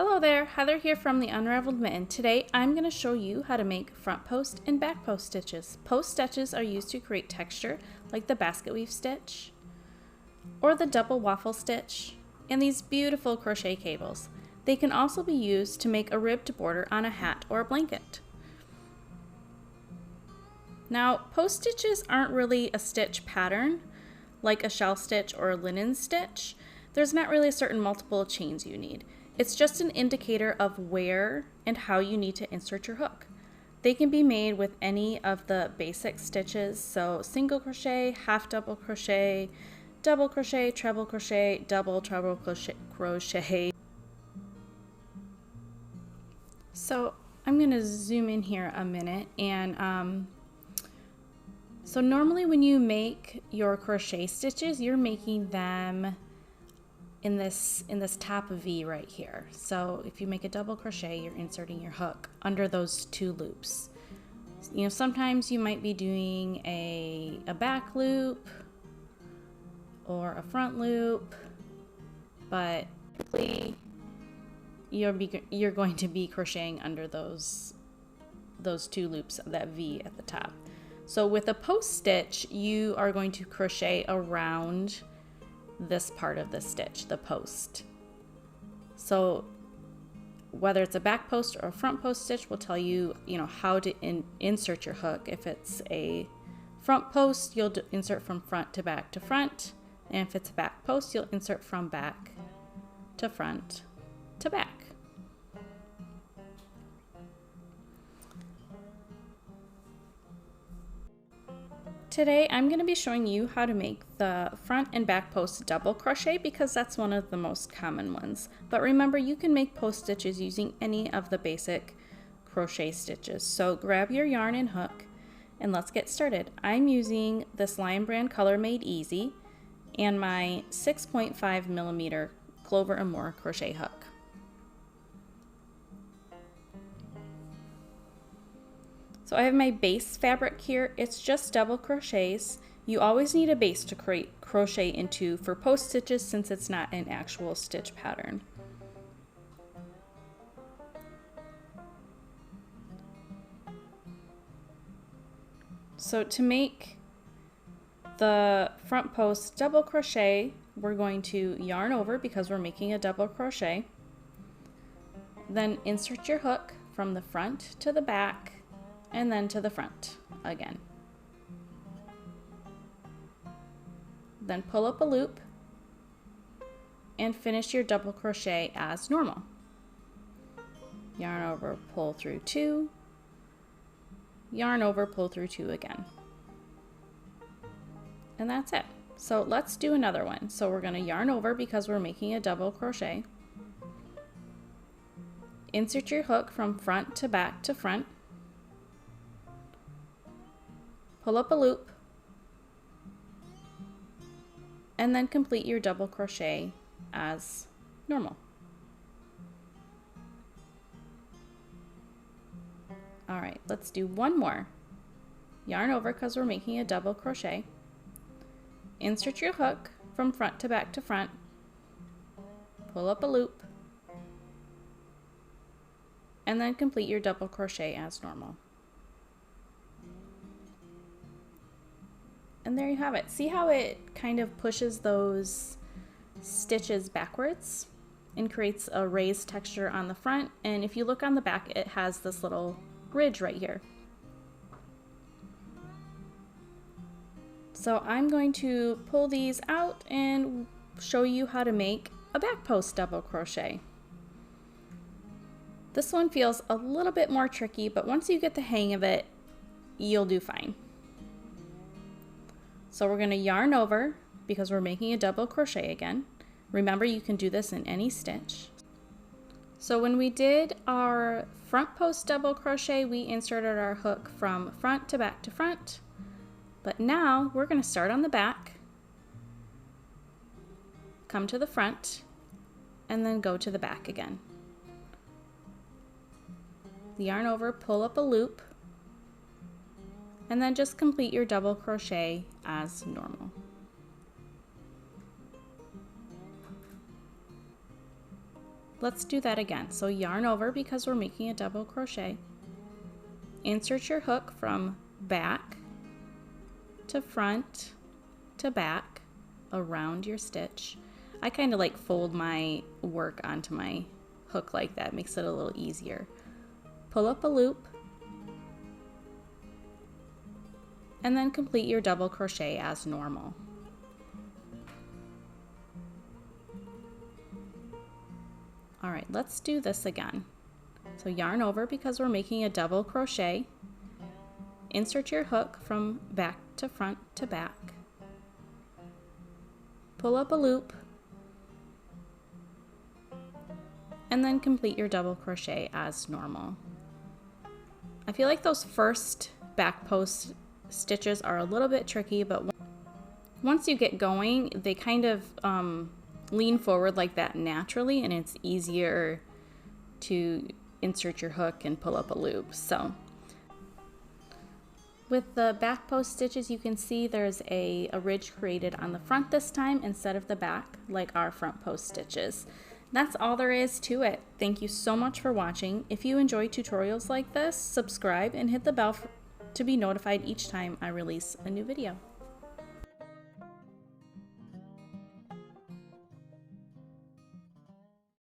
Hello there, Heather here from the Unraveled Mitten. Today I'm going to show you how to make front post and back post stitches. Post stitches are used to create texture like the basket weave stitch or the double waffle stitch and these beautiful crochet cables. They can also be used to make a ribbed border on a hat or a blanket. Now, post stitches aren't really a stitch pattern like a shell stitch or a linen stitch. There's not really a certain multiple chains you need. It's just an indicator of where and how you need to insert your hook. They can be made with any of the basic stitches, so single crochet, half double crochet, double crochet, treble crochet, double treble crochet. So I'm going to zoom in here a minute, and so normally when you make your crochet stitches, you're making them in this top V right here. So if you make a double crochet, you're inserting your hook under those two loops. You know, sometimes you might be doing a back loop or a front loop, but typically you're going to be crocheting under those two loops of that V at the top. So with a post stitch, you are going to crochet around this part of the stitch, the post. So whether it's a back post or a front post stitch will tell you, how to insert your hook. If it's a front post, you'll insert from front to back to front. And if it's a back post, you'll insert from back to front to back. Today I'm going to be showing you how to make the front and back post double crochet because that's one of the most common ones. But remember, you can make post stitches using any of the basic crochet stitches. So grab your yarn and hook and let's get started. I'm using this Lion Brand Color Made Easy and my 6.5mm Clover & More crochet hook. So I have my base fabric here. It's just double crochets. You always need a base to crochet into for post stitches since it's not an actual stitch pattern. So to make the front post double crochet, we're going to yarn over because we're making a double crochet. Then insert your hook from the front to the back and then to the front again. Then pull up a loop and finish your double crochet as normal. Yarn over, pull through two, yarn over, pull through two again. And that's it. So let's do another one. So we're going to yarn over because we're making a double crochet. Insert your hook from front to back to front. Pull up a loop and then complete your double crochet as normal. All right, let's do one more. Yarn over because we're making a double crochet. Insert your hook from front to back to front. Pull up a loop and then complete your double crochet as normal. And there you have it. See how it kind of pushes those stitches backwards and creates a raised texture on the front. And if you look on the back, it has this little ridge right here. So I'm going to pull these out and show you how to make a back post double crochet. This one feels a little bit more tricky, but once you get the hang of it, you'll do fine. So we're going to yarn over because we're making a double crochet again. Remember, you can do this in any stitch. So when we did our front post double crochet, we inserted our hook from front to back to front. But now we're going to start on the back, come to the front, and then go to the back again. Yarn over, pull up a loop, and then just complete your double crochet as normal. let's do that again. So yarn over because we're making a double crochet. Insert your hook from back to front to back around your stitch. I kind of like fold my work onto my hook like that, makes it a little easier. Pull up a loop and then complete your double crochet as normal. All right, let's do this again. So yarn over because we're making a double crochet. Insert your hook from back to front to back. Pull up a loop and then complete your double crochet as normal. I feel like those first back post stitches are a little bit tricky, but once you get going, they kind of lean forward like that naturally, and it's easier to insert your hook and pull up a loop. So with the back post stitches, you can see there's a ridge created on the front this time instead of the back, like our front post stitches. That's all there is to it. Thank you so much for watching. If you enjoy tutorials like this, subscribe and hit the bell to be notified each time I release a new video.